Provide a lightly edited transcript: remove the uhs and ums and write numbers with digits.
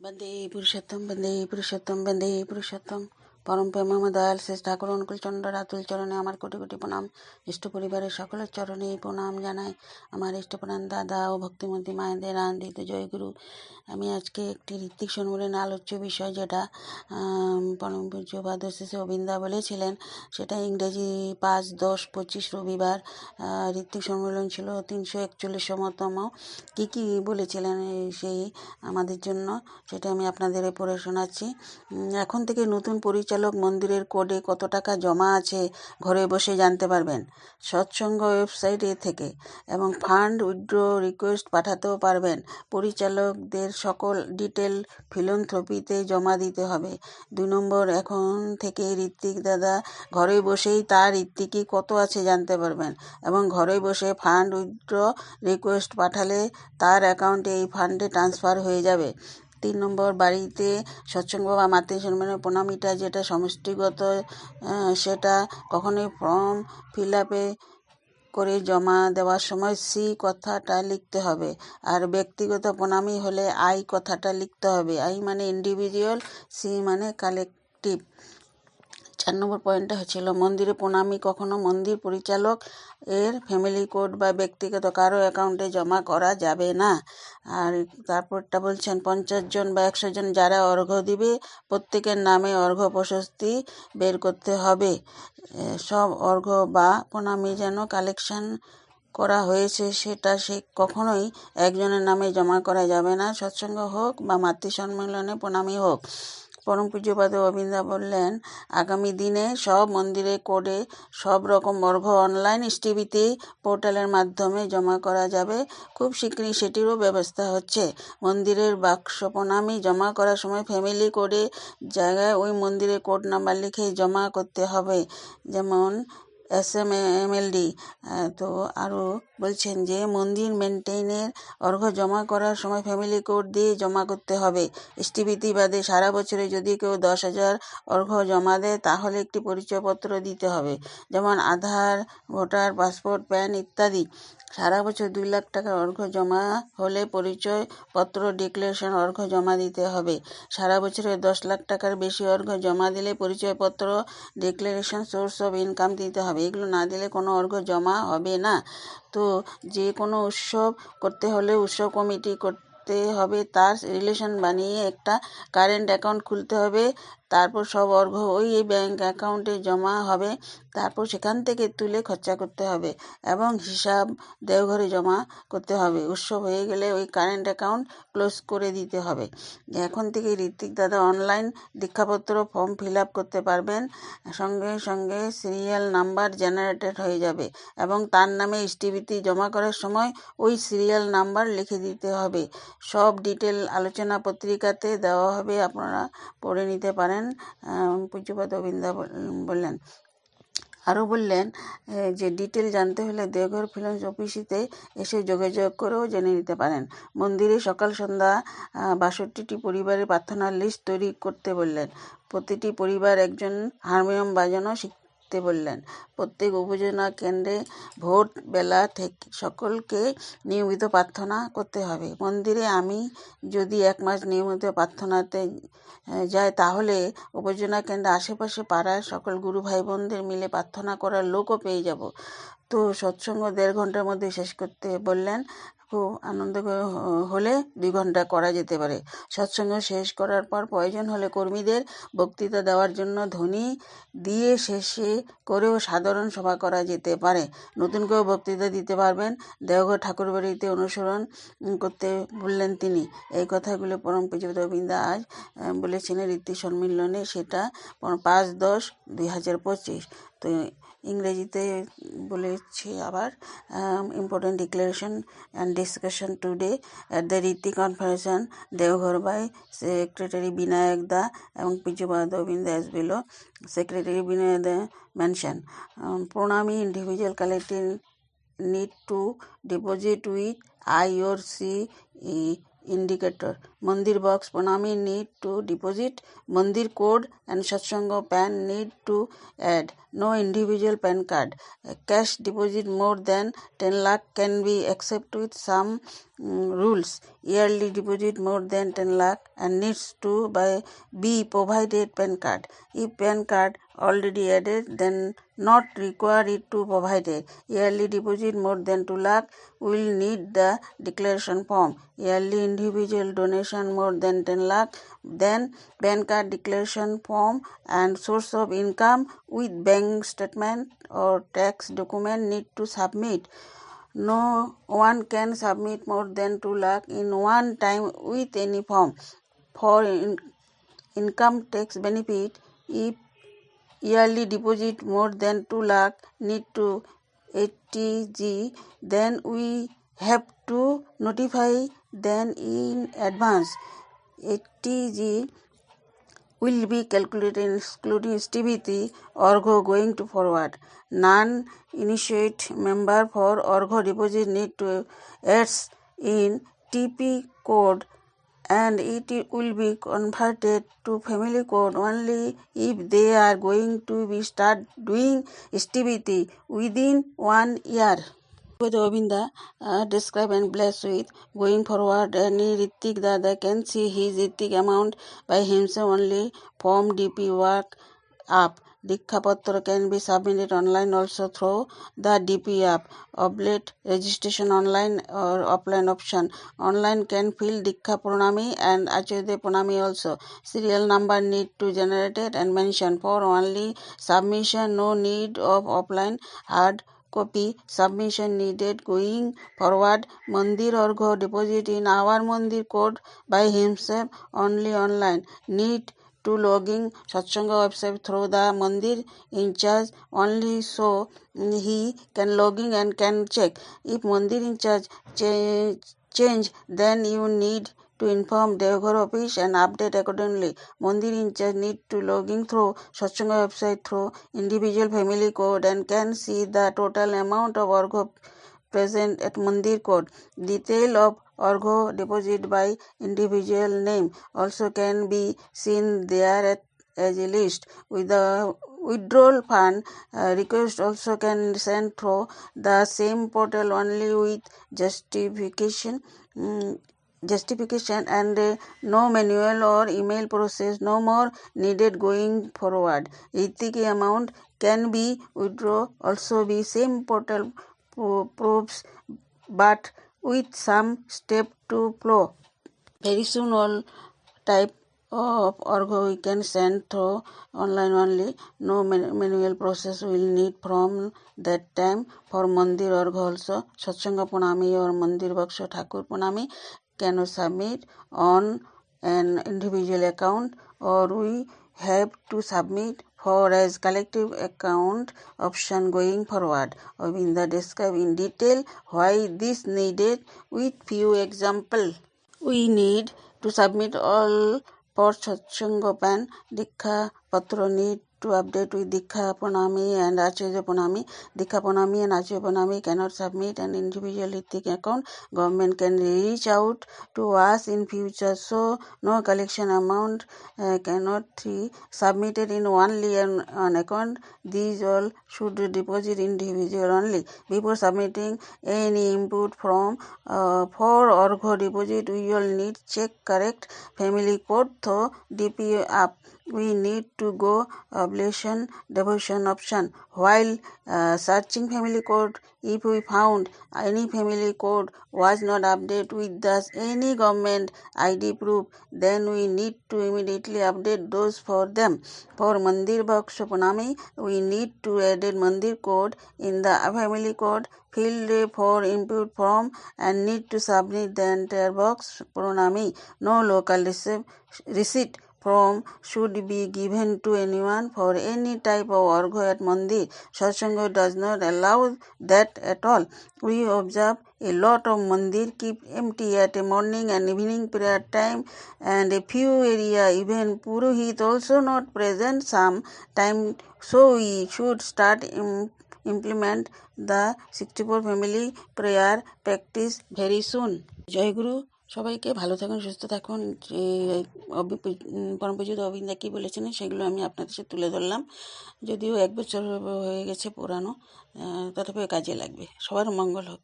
বন্দে পুরুষোত্তম বন্দে পুরুষোত্তম পরম প্রেমম দয়াল শেষ ঠাকুর অনুকূল চন্দ্র রাতুল চরণে আমার কোটি কোটি প্রণাম। ইষ্ট পরিবারের সকলের চরণে প্রণাম জানাই। আমার ইষ্টপ্রাণ দাদা ও ভক্তিমতী মায়েদের আনন্দিত জয়গুরু। আমি আজকে একটি ঋত্বিক সম্মেলনে আলোচ্য বিষয়, যেটা পরম পূজ্য ভাদ্রশেষে অবিন্দা বলেছিলেন, সেটা ইংরেজি 5-10-25 রবিবার ঋত্বিক সম্মেলন ছিল 341তম। কী বলেছিলেন সেই আমাদের জন্য, সেটা আমি আপনাদের পড়ে শোনাচ্ছি। এখন থেকে নতুন পরিচালক মন্দিরের কোডে কত টাকা জমা আছে ঘরে বসে জানতে পারবেন সৎসঙ্গ ওয়েবসাইটে থেকে, এবং ফান্ড উইথড্র রিকোয়েস্ট পাঠাতেও পারবেন। পরিচালকদের সকল ডিটেল ফিলোন্থ্রপিতে জমা দিতে হবে। 2 নম্বর, এখন থেকে ঋত্বিক দাদা ঘরে বসেই তার ঋত্বিকই কত আছে জানতে পারবেন, এবং ঘরে বসে ফান্ড উইথড্র রিকোয়েস্ট পাঠালে তার অ্যাকাউন্টে এই ফান্ডে ট্রান্সফার হয়ে যাবে। 3 নম্বর, বাড়িতে সৎসঙ্গ বা মাতৃ সম্মানের প্রণামীটা যেটা সমষ্টিগত, সেটা কখনোই ফর্ম ফিল আপে করে জমা দেওয়ার সময় সি কথাটা লিখতে হবে, আর ব্যক্তিগত প্রণামী হলে আই কথাটা লিখতে হবে। আই মানে ইন্ডিভিজুয়াল, সি মানে কালেকটিভ। 4 নম্বর পয়েন্টটা হচ্ছিল, মন্দিরে প্রণামী কখনো মন্দির পরিচালক এর ফ্যামিলি কোড বা ব্যক্তিগত কারো অ্যাকাউন্টে জমা করা যাবে না। আর তারপরটা বলছেন, 50 জন বা 100 জন যারা অর্ঘ্য দিবে প্রত্যেকের নামে অর্ঘ্য প্রশস্তি বের করতে হবে। সব অর্ঘ্য বা প্রণামী যেন কালেকশন করা হয়েছে সেটা কখনোই একজনের নামে জমা করা যাবে না, সৎসঙ্গ হোক বা মাতৃ সম্মেলনে প্রণামী হোক। পরম পূজ্যপাদ অবিন্দা বললেন, আগামী দিনে সব মন্দিরে কোডে সব রকম অর্ঘ্য অনলাইন এসটিভিতে পোর্টালের মাধ্যমে জমা করা যাবে। খুব শীঘ্রই সেটিরও ব্যবস্থা হচ্ছে। মন্দিরের বাক্স প্রণামী জমা করার সময় ফ্যামিলি কোডে জায়গায় ওই মন্দিরের কোড নাম্বার লিখে জমা করতে হবে, যেমন SMLD। তো আরও বলছেন যে মন্দির মেনটেইনের অর্ঘ্য জমা করার সময় ফ্যামিলি কোড দিয়ে জমা করতে হবে। এসটিভিতে বাদে সারা বছরে যদি কেউ 10,000 অর্ঘ্য জমা দেয় তাহলে একটি পরিচয়পত্র দিতে হবে, যেমন আধার, ভোটার, পাসপোর্ট, প্যান ইত্যাদি। সারা বছর 2 লাখ টাকার অর্ঘ্য জমা হলে পরিচয়পত্র ডিক্লারেশন অর্ঘ্য জমা দিতে হবে। সারা বছরে 10 লাখ টাকার বেশি অর্ঘ্য জমা দিলে পরিচয়পত্র ডিক্লারেশন সোর্স অফ ইনকাম দিতে হবে। এগুলো না দিলে কোনো অর্ঘ্য জমা হবে না। তো যে কোনো উৎসব করতে হলে উৎসব কমিটি করতে হবে, তার রিলেশন বানিয়ে একটা কারেন্ট অ্যাকাউন্ট খুলতে হবে, তারপর সব অর্ঘ্য ওই ব্যাংক অ্যাকাউন্টে জমা হবে, তারপর সেখান থেকে তুলে খরচা করতে হবে এবং হিসাব দেওঘরে জমা করতে হবে। উৎসব হয়ে গেলে ওই কারেন্ট অ্যাকাউন্ট ক্লোজ করে দিতে হবে। এখন থেকে ঋত্বিক দাদা অনলাইন দীক্ষাপত্র ফর্ম ফিল আপ করতে পারবেন। সঙ্গে সঙ্গে সিরিয়াল নাম্বার জেনারেটেড হয়ে যাবে এবং তার নামে এসটিভিতে জমা করার সময় ওই সিরিয়াল নাম্বার লিখে দিতে হবে। সব ডিটেল আলোচনা পত্রিকাতে দেওয়া হবে, আপনারা পড়ে নিতে পারেন। পূজ্যপাদ অবিন্দা বললেন। আরও বললেন যে ডিটেল জানতে হলে দেওঘর ফিনান্স অফিসেতে এসে যোগাযোগ করেও জেনে নিতে পারেন। মন্দিরে সকাল সন্ধ্যা 62টি পরিবারের প্রার্থনার লিস্ট তৈরি করতে বললেন। প্রতিটি পরিবার একজন হারমোনিয়াম বাজানো শিখতে বললেন। প্রত্যেক উপজেলা কেন্দ্রে ভোট বেলা থেকে সকলকে নিয়মিত প্রার্থনা করতে হবে। মন্দিরে আমি যদি 1 মাস নিয়মিত প্রার্থনাতে যায় তাহলে উপজেলা কেন্দ্রে আশেপাশে পাড়ার সকল গুরু ভাই বোনদের মিলে প্রার্থনা করার লোকও পেয়ে যাব। তো সৎসঙ্গ 1.5 ঘন্টার মধ্যে শেষ করতে বললেন। খুব আনন্দ হলে 2 ঘন্টা করা যেতে পারে। সৎসঙ্গ শেষ করার পর প্রয়োজন হলে কর্মীদের বক্তৃতা দেওয়ার জন্য ধ্বনি দিয়ে শেষে করেও সাধারণ সভা করা যেতে পারে। নতুন কেউ বক্তৃতা দিতে পারবেন। দেওঘর ঠাকুরবাড়িতে অনুসরণ করতে বললেন তিনি। এই কথাগুলো পরম পূজ্যপাদ অবিন্দা আজ বলেছিলেন ঋত্বিক সম্মিলনে, সেটা 5-10-2025। তো ইংরেজিতে বলেছি আবার, important declaration and discussion today at the Ritwik conference Deoghar by secretary Binayak da এবং পূজ্যপাদ অবিন্দা as below. Secretary Binay Da mention, Pranami individual collecting need to deposit with I or C indicator. Mandir box Pranami need to deposit. Mandir code and Satsanga PAN need to add. No individual PAN card. Cash deposit more than 10 lakh can be accepted with some rules. yearly deposit more than 10 lakh and needs to be provided PAN card. If PAN card already added, then not require it to provided. Yearly deposit more than 2 lakh will need the declaration form. Yearly individual donation more than 10 lakh, then PAN card declaration form and source of income with bank statement or tax document need to submit. No one can submit more than 2 lakh in one time with any form. For income tax benefit, if yearly deposit more than 2 lakh need to 80G, then we have to notify them in advance. 80G will be calculated excluding STBT Orgo going to forward. Non-initiate member for Orgo deposit need to add in TP code and it will be converted to family code only if they are going to be start doing STBT within 1 year. Govinda describe and bless with going forward any Ritik Dada can see his Ritik amount by himself only form DP work up. Diksha Patra can be submitted online also through the DP app. Oblate registration online or offline option. Online can fill Diksha Pranami and Acharya Pranami also. Serial number need to generated and mentioned for only submission. No need of offline hard copy submission needed going forward. Mandir Orgho deposit in our Mandir code by himself only online. Need to logging Satsanga website through the Mandir in charge only so he can logging and can check. If Mandir in charge change, then you need to inform Devghar office and update accordingly. Mandir in charge need to logging through Satsanga website through individual family code and can see the total amount of Orgho present at Mandir code. Detail of Orgho deposit by individual name also can be seen there as a list. With the withdrawal fund request also can send through the same portal only with justification and no manual or email process no more needed going forward. Ritik amount can be withdraw also be same portal proofs but with some step to flow. Very soon all type of Orgho we can send through online only. No manual process will need from that time. For Mandir Orgho also Satsanga Pranami or Mandir Baksha Thakur Pranami cannot submit on an individual account or we have to submit for as collective account option going forward. Govinda describe in detail why this needed with few example. We need to submit all for Satsanga PAN. Diksha Patra need to update with Diksha Pranami and Acharya Pranami. Diksha Pranami and Acharya Pranami cannot submit an individual Ritik account. Government can reach out to us in future, so no collection amount cannot be submitted in only an account. These all should deposit individual only. Before submitting any input from for Orgho deposit, we will need check correct family code through DP app. We need to go oblation devotion option. While searching family code, if we found any family code was not updated with thus any government ID proof, then we need to immediately update those for them. For Mandir Baksha Pranami, we need to add Mandir code in the family code field for input form and need to submit the entire box Pranami. No local receipt form should be given to anyone for any type of Orgho at Mandir. Satsanga does not allow that at all. We observe a lot of Mandir keep empty at a morning and evening prayer time and a few area even Purohit also not present some time, so we should start implement the 64 family prayer practice very soon. Jai Guru. সবাইকে ভালো থাকুন সুস্থ থাকুন। যে পরমপূজ্য অবিন্দা কী বলেছেন সেগুলো আমি আপনাদের সাথে তুলে ধরলাম, যদিও 1 বছর হয়ে গেছে পুরানো, তথাপিও কাজে লাগবে। সবার মঙ্গল হোক।